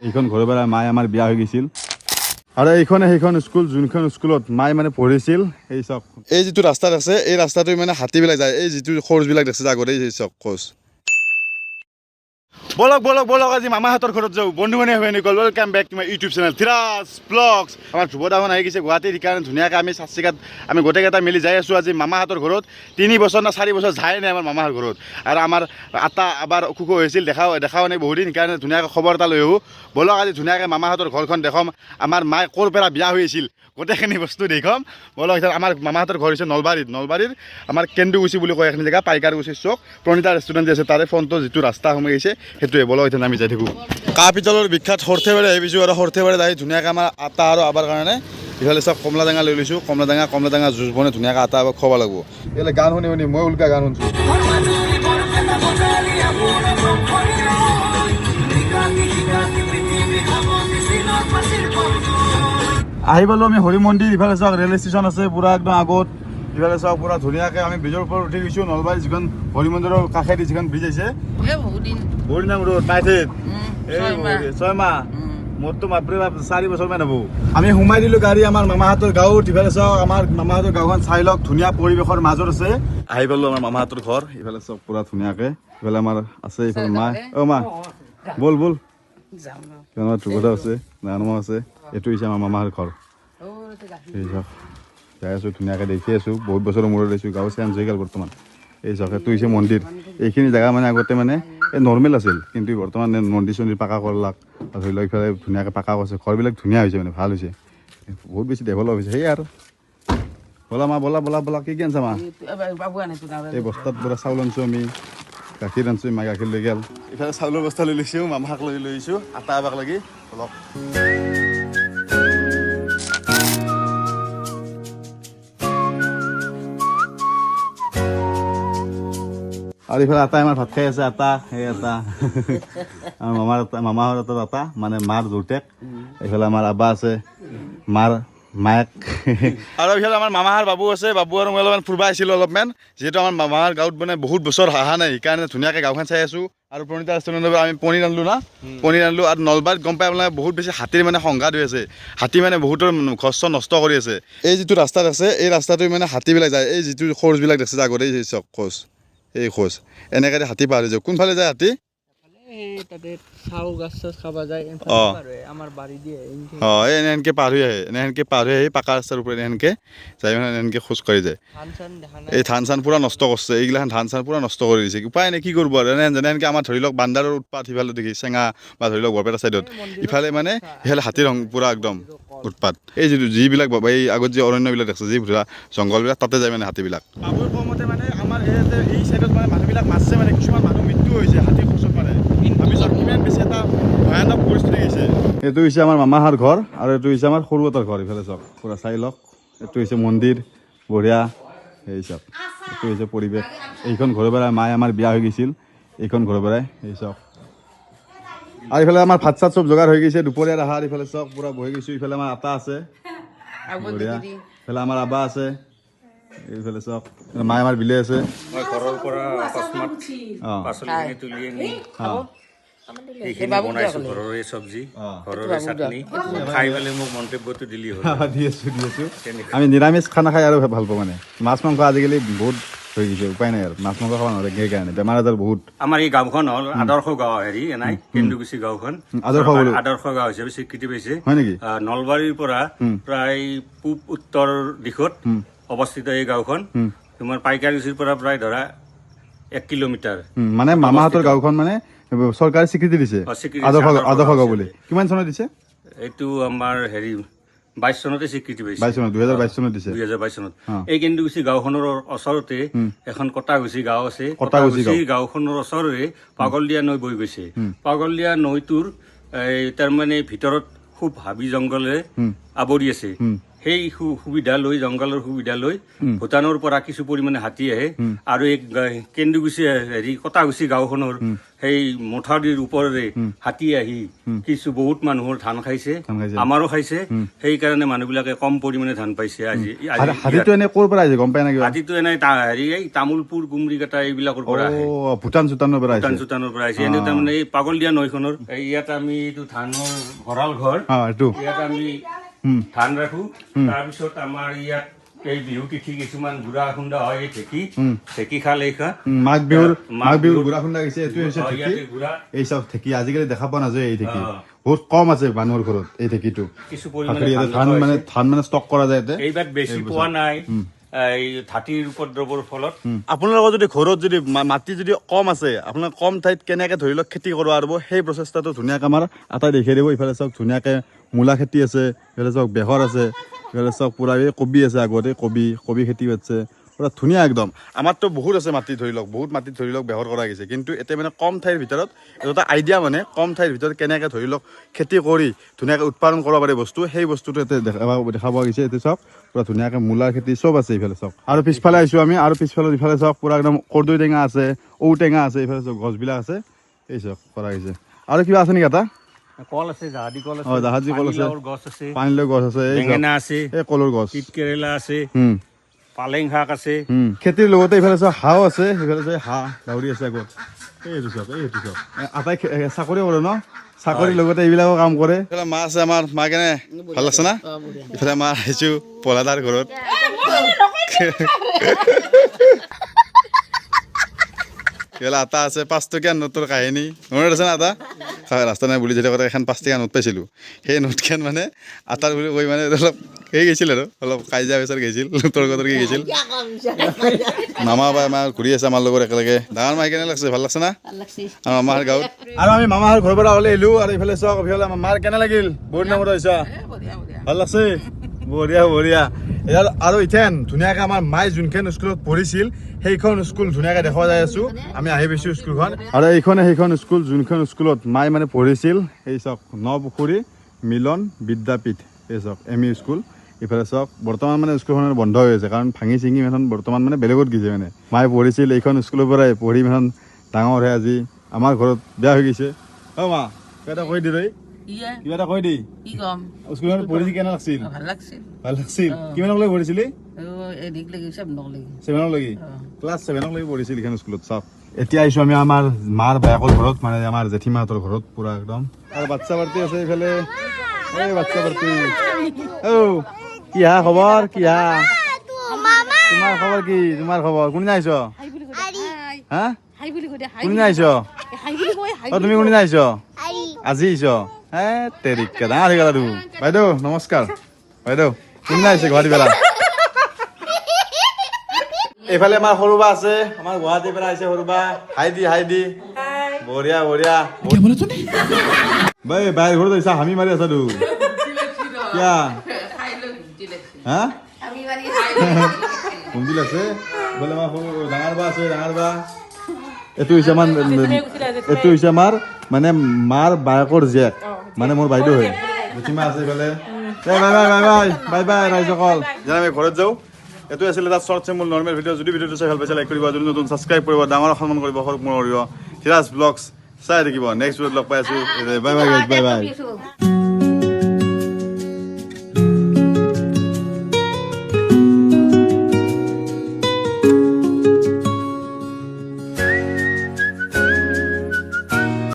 এইখন ঘৰৰ পৰা মায়ে আমাৰ বিয়া হৈ গৈছিল আৰু এইখনে সেইখন স্কুল যোনখন স্কুলত মায়ে মানে পঢ়িছিল এই চক এই যিটো ৰাস্তাত আছে এই ৰাস্তাটো মানে হাতীবিলাক যায় এই যিটো খোজবিলাক দেখছে আগতে এই চক খোজ বলক বলক বলক আজি মামাহঁতৰ ঘৰত যাওঁ বন্ধু বান্ধৱী হৈ নিকল welcome back to my YouTube channel Thiraj vlogs আমাৰ ধ্ৰুৱদাহন আহি গৈছে গুৱাহাটীৰ সেইকাৰণে ধুনীয়াকৈ আমি চাচিকাত আমি গোটেইকেইটা মিলি যাই আছোঁ আজি মামাহঁতৰ ঘৰত 3 বছৰ না 4 বছৰ যাই নাই আমাৰ মামাহঁতৰ ঘৰত আৰু আমাৰ আটা আবাৰ অসুখ হৈছিল দেখাও নাই বহুদিন সেইকাৰণে ধুনীয়াকৈ খবৰ এটা লৈ আহোঁ বলক আজি ধুনীয়াকৈ মামাহঁতৰ ঘৰখন দেখাম আমাৰ মায়ে ক'ৰ পৰা বিয়া হৈছিল গোটেইখিনি বস্তু দেখাম বলক আমাৰ মামাহঁতৰ ঘৰ হৈছে নলবাৰীৰ আমাৰ কেন্দুগুচি বুলি কয় এখন জেগা পাইকাৰগুচি চক প্ৰণিতা ৰেষ্টুৰেণ্ট আছে তাৰে ফ্ৰণ্টত যিটো ৰাস্তা সোমাই গৈছে সেইটোৱে বলক এতিয়া আমি যাই থাকোঁ কাঁহ পিতলৰ বিখ্যাত সৰ্থেবাৰী আহিছোঁ আৰু সৰ্থেবাৰী যাই ধুনীয়াকৈ আমাৰ আটা আৰু আবাৰ কাৰণে ইফালে চব কমলা টেঙা লৈ লৈছোঁ কমলা টেঙা জুচ বনাই ধুনীয়াকৈ আটা আবাক খোৱা লাগিব এইফালে গান শুনি মই উল্কা গান শুনিছোঁ আহি পালোঁ আমি হৰি মন্দিৰ ইফালে চাওক ৰেল ষ্টেচন আছে পূৰা একদম আগত ইফালে চাওক পূৰা ধুনীয়াকৈ আমি ব্ৰিজৰ ওপৰত উঠি গৈছোঁ নলবাৰী যিখন হৰি মন্দিৰৰ কাষেদি যিখন ব্ৰিজ আছে বহুত দিন আগত পাইছে 6 মাহ মোৰতো বাপৰে বাপ 4 বছৰমান হ'ব আমি সোমাই দিলোঁ গাড়ী আমাৰ মামাহঁতৰ গাঁৱত ইফালে চাওক আমাৰ মামাহঁতৰ গাঁওখন চাই লওক ধুনীয়া পৰিৱেশৰ মাজত আছে আহি পালোঁ আমাৰ মামাহঁতৰ ঘৰ ইফালে চাওক পূৰা ধুনীয়াকৈ ইফালে আমাৰ আছে ইফালে মা মা বল আমাৰ ধ্ৰুৱদা আছে নানমা আছে এইটো হৈছে আমাৰ মামাহঁতৰ ঘৰ এই চাওক যাই আছোঁ ধুনীয়াকৈ দেখি আছোঁ বহুত বছৰৰ মূৰত দেখিছোঁ গাঁও চেঞ্জ হৈ গ'ল বৰ্তমান এই চাওক এইটো হৈছে মন্দিৰ এইখিনি জেগা মানে আগতে মানে এই নৰ্মেল আছিল কিন্তু বৰ্তমান মন্দিৰ চন্দিৰ পাকা কৰলাক আৰু ধৰি লওক ইফালে ধুনীয়াকৈ পাকা কৰিছে ঘৰবিলাক ধুনীয়া হৈছে মানে ভাল হৈছে বহুত বেছি ডেভেলপ হৈছে সেয়াই আৰু বলা কি আনছা মা এই বস্তাত পূৰা চাউল আনিছোঁ আমি গাখীৰ আনিছোঁ মায়ে গাখীৰ লৈ গ'ল ইফালে চাউলৰ বস্তা লৈ লৈছোঁ মামাক লৈ লৈছোঁ আটা এবাক লাগি অলপ আৰু ইফালে আটা আমাৰ ভাত খাই আছে আটা সেই আটা আমাৰ মামাহঁতৰ আটা মানে মাৰ জোৰটেক এইফালে আমাৰ আব্বা আছে মাৰ মায়েক আৰু এইফালে আমাৰ মামাহাৰ বাবু আছে বাবু আৰু মই অলপমান ফুৰিব আহিছিলোঁ অলপমান যিহেতু আমাৰ মামাহাৰ গাঁৱত মানে বহুত বছৰ অহা নাই সেইকাৰণে ধুনীয়াকৈ গাঁওখন চাই আছোঁ আৰু প্ৰণিতা ৰেষ্টুৰেণ্টৰ পৰা আমি পনীৰ আনিলোঁ আৰু নলবাৰীত গম পাই আপোনাৰ বহুত বেছি হাতীৰ মানে সংঘাত হৈ আছে হাতী মানে বহুতৰ ঘৰ নষ্ট কৰি আছে এই যিটো ৰাস্তাত আছে এই ৰাস্তাটো মানে হাতীবিলাক যায় এই যিটো খোজবিলাক দেখছে আগতে এই চক খোজ এই খোজ এনেকৈ হাতী পাৰ হৈ যায় কোনফালে যায় হাতী এনেহেনকৈ পাৰ হৈ আহে পাকা ৰাস্তাৰ ওপৰত এনেহেনকৈ যাই মানে এনেহেনকৈ খোজ কাঢ়ি যায় এই ধান চান পূৰা নষ্ট কৰিছে এইগিলাখান ধান চান পূৰা নষ্ট কৰি দিছে উপায় নাই কি কৰিব আৰু যেনেহেনকৈ আমাৰ ধৰি লওক বান্দাৰৰ উৎপাত সিফালে দেখি চেঙা বা ধৰি লওক বৰপেটা চাইডত ইফালে মানে সিফালে হাতীৰ পূৰা একদম উৎপাত এই যিবিলাক এই আগত যি অৰণ্যবিলাক দেখছে যি জংঘলবিলাক তাতে যায় মানে হাতীবিলাক বাবুৰ কমতে মানে আমাৰ এই চাইডত মানে মানুহবিলাক মাছছে মানে কিছুমান মানুহ মৃত্যু হৈছে হাতী খোজত মানে কিমান বেছি এটা ভয়ানক পৰিস্থিতি হৈছে এইটো হৈছে আমাৰ মামাহাৰ ঘৰ আৰু এইটো হৈছে আমাৰ সৰুহঁতৰ ঘৰ ইফালে চাওক পূৰা চাই লওক এইটো হৈছে মন্দিৰ বঢ়িয়া এই চাওক এইটো হৈছে পৰিৱেশ এইখন ঘৰৰ পৰাই মায়ে আমাৰ বিয়া হৈ গৈছিল এইখন ঘৰৰ পৰাই এই চাওক আৰু ইফালে আমাৰ ভাত চাত চব যোগাৰ হৈ গৈছে দুপৰীয়াৰ আহাৰ ইফালে চাওক পূৰা বহি গৈছোঁ ইফালে আমাৰ আটা আছে বঢ়িয়া ইফালে আমাৰ আবা আছে এইফালে চাওক মায়ে আমাৰ বিলে আছে ঘৰৰ পৰা পাচলি তুলি আনি এইখিনি বনাইছোঁ ঘৰৰে চব্জি ঘৰৰে চাটনি খাই পেলাই মোক মন্তব্যটো দিলি হ'ল দি আছোঁ আমি নিৰামিষ খানা খাই আৰু ভাল পাওঁ মানে মাছ মাংস আজিকালি বহুত হৈ গৈছে উপায় নাই আৰু মাছ মাংস খাব নোৱাৰে সেইকাৰণে বেমাৰ আজাৰ বহুত আমাৰ এই গাঁওখন হ'ল আদৰ্শ গাঁও হেৰি এনাই কেন্দুগুচি গাঁওখন আদৰ্শ গাঁও হিচাপে স্বীকৃতি পাইছে হয় নেকি নলবাৰীৰ পৰা প্ৰায় পূব উত্তৰ দিশত অৱস্থিত এই গাঁওখন তোমাৰ পাইকাৰগুচিৰ পৰা প্ৰায় ধৰা 1 কিলোমিটাৰ মানে মামাহঁতৰ গাঁওখন মানে চৰকাৰে স্বীকৃতি দিছে আদৰ্শ গাঁও বুলি কিমান চনত দিছে এইটো আমাৰ হেৰি 22 চনতে স্বীকৃতি পাইছে 2022 চনত দিছে 2022 চনত এই কেন্দুগুচি গাঁওখনৰ ওচৰতে এখন কটাগুচি গাঁও আছে কটাগুচি গাঁওখনৰ ওচৰৰে পাগলদিয়া নৈ বৈ গৈছে পাগলদিয়া নৈটোৰ তাৰমানে ভিতৰত খুব হাবি জংঘলে আৱৰি আছে সেই সুবিধা লৈ জংঘলৰ সুবিধা লৈ ভূটানৰ পৰা কিছু পৰিমাণে হাতী আহে আৰু এই কেন্দুগুচি হেৰি কটাগুচি গাঁওখনৰ সেই মথাউৰিৰ ওপৰেৰে হাতী আহি কিছু বহুত মানুহৰ ধান খাইছে আমাৰো খাইছে সেইকাৰণে মানুহবিলাকে কম পৰিমাণে ধান পাইছে আজি হাতীটো এনে ক'ৰ পৰা আহিছে গম পাই নেকি? হাতীটো এনে হেৰি এই তামোলপুৰ গুমৰিকাটা এইবিলাকৰ পৰা আহে ভূটান চুটানৰ পৰা ভূটান চুটানৰ পৰা আহিছে এনে তাৰমানে এই পাগলদিয়া নৈখনৰ ইয়াত আমি এইটো ধানৰ ভঁৰাল ঘৰ ইয়াত আমি ধান ৰাখো তাৰপিছত আমাৰ ইয়াত এই বিহু তিথি কিছুমান গুড়া খুন্দা হয় এই ঢেঁকী খাল এইখন মাঘ বিহুৰ গুড়া খুন্দা গৈছে এইটো হৈছে এই চব ঢেঁকী আজিকালি দেখা পোৱা নাযায় এই ঢেঁকী বহুত কম আছে মানুহৰ ঘৰত এই ঢেঁকীটো কিছু পৰিমাণে ধান মানে ষ্টক কৰা যায় এইবাৰ বেছি পোৱা নাই এই হাতীৰ উপদ্ৰৱৰ ফলত আপোনালোকৰ যদি ঘৰত যদি মাটি যদি কম আছে আপোনাৰ কম ঠাইত কেনেকে ধৰি লওক খেতি কৰিব পাৰিব সেই প্ৰচেষ্টাটো ধুনীয়াকে আমাৰ আটাই দেখাই দিব ইফালে চাওক ধুনীয়াকে মূলা খেতি আছে ইফালে চাওক বেহৰ আছে ইফালে চাওক পুৰা এই কবি আছে আগতে কবি খেতি আছে পুৰা ধুনীয়া একদম আমাৰতো বহুত আছে মাটি ধৰি লওক বহুত মাটিত ধৰি লওক বেহৰ কৰা গৈছে কিন্তু এতিয়া মানে কম ঠাইৰ ভিতৰত এটা আইডিয়া মানে কম ঠাইৰ ভিতৰত কেনেকৈ ধৰি লওক খেতি কৰি ধুনীয়াকৈ উৎপাদন কৰিব পাৰি বস্তু সেই বস্তুটো এতিয়া দেখা পোৱা গৈছে এইটো চাওক পুৰা ধুনীয়াকৈ মূলাৰ খেতি চব আছে ইফালে চাওক আৰু পিছফালে আহিছোঁ আমি আৰু পিছফালে ইফালে চাওক পুৰা একদম কৰ্দৈ টেঙা আছে ঔটেঙা আছে ইফালে চাওক গছবিলাক আছে এই চাওক কৰা গৈছে আৰু কিবা আছে নেকি এটা কল আছে জাহাজী কল আছে জাহাজী কল আছে গছ আছে পানীলাও গছ আছে বেঙেনা আছে এই কলৰ গছ তিত কেৰেলা আছে পালেং শাক আছে খেতিৰ লগতে ইফালে চাওক হাঁহ আছে সিফালে চাওক হাঁহ গাহৰি আছে আগত এইটো চাওক আটাই চাকৰি কৰে ন চাকৰিৰ লগতে এইবিলাকো কাম কৰে ইফালে মা আছে আমাৰ মা কেনে ভাল লাগছে না ইফালে মা আহিছোঁ পলাদাৰ ঘৰত ইফালে আটা আছে 5 টকীয়া নোটৰ কাহিনী মনত আছে না আটা ৰাস্তা নাই বুলি যেতিয়া এখন 5 টকীয়া নোট পাইছিলোঁ সেই নোটখন মানে আটাৰ বুলি কৈ মানে অলপ সেই গৈছিল আৰু অলপ কাজিয়া পেচাৰ গৈছিল নোটৰ কি গৈছিল মামা বা আমাৰ ঘূৰি আছে আমাৰ লগত একেলগে ডাঙৰ মাই কেনে লাগছে ভাল লাগছে না আমাৰ মামাৰ গাঁৱত আৰু আমি মামাৰ ঘৰৰ পৰা ওলাই আহিলোঁ আৰু ইফালে চাওক ইফালে আমাৰ মাৰ কেনে লাগিল বহুত নামত আহিছা ভাল লাগছে বঢ়িয়া আৰু ইথেন ধুনীয়াকৈ আমাৰ মায়ে যোনখন স্কুলত পঢ়িছিল সেইখন স্কুল ধুনীয়াকৈ দেখুৱা যাই আছোঁ আমি আহি পাইছোঁ স্কুলখন আৰু সেইখন স্কুল যোনখন স্কুলত মায়ে মানে পঢ়িছিল সেই চাওক নপুখুৰী মিলন বিদ্যাপীঠ এই চাওক ME স্কুল ইফালে চাওক বৰ্তমান মানে স্কুলখন বন্ধ হৈ আছে কাৰণ ভাঙি চিঙি এখন বৰ্তমান মানে বেলেগত গৈছে মানে মায়ে পঢ়িছিল এইখন স্কুলৰ পৰাই পঢ়ি এখন ডাঙৰ হৈ আজি আমাৰ ঘৰত বেয়া হৈ গৈছে অ মা কিবা এটা কৈ দি তই কিবা এটা কৈ দি স্কুলখন পঢ়ি কেনে লাগছিল ভাল লাগছিল কিমানক পঢ়িছিলি 7 ক্লাছ 7 পঢ়িছিল এইখন স্কুলত চাওক এতিয়া আহিছোঁ আমি আমাৰ মাৰ বায়েকৰ ঘৰত মানে আমাৰ জেঠীমাহঁতৰ ঘৰত পুৰা একদম আৰু বাচ্ছা পাৰ্টি আছে এইফালে এই বাচ্ছা পাৰ্টি কি হা খবৰ কি হা তোমাৰ খবৰ কি তোমাৰ খবৰ কোনে আহিছ হা কোনে আহিছ তুমি কোনে আহিছ আজি আহিছ তেৰিকা ডাঙৰ হৈ গ'লা তুমি বাইদেউ নমস্কাৰ বাইদেউ কোনে আহিছে গুৱাহাটী বেলা এইফালে আমাৰ সৰুবা আছে আমাৰ গুৱাহাটীৰ পৰা আহিছে সৰুবা হাই দি বঢ়িয়া ভাই বাইৰ ঘৰত আহিছা হামি মাৰি আছা তো কিয়া হা কুমদিল আছে বোলে আমাৰ সৰু ডাঙৰ বা আছে ডাঙৰ বা এইটো হৈছে আমাৰ মানে মাৰ বায়েকৰ জীয়েক মানে মোৰ বাইদেউ হয় জেঠিমা আছে এইফালে বাই ৰাইজসকল যেন আমি ঘৰত যাওঁ এইটো আছিলে এটা শ্বৰ্ট চিম্পল নৰ্মেল ভিডিঅ' যদি ভিডিঅ'টো চাই ভাল পাইছে লাইক কৰিব যদি নতুন ছাবস্ক্ৰাইব কৰিব ডাঙৰ সন্মান কৰিব সৰুক মৰম কৰিব ধীৰাজ ব্লগছ চাই থাকিব নেক্সট ভিডিঅ'ত লগ পাই আছোঁ বাই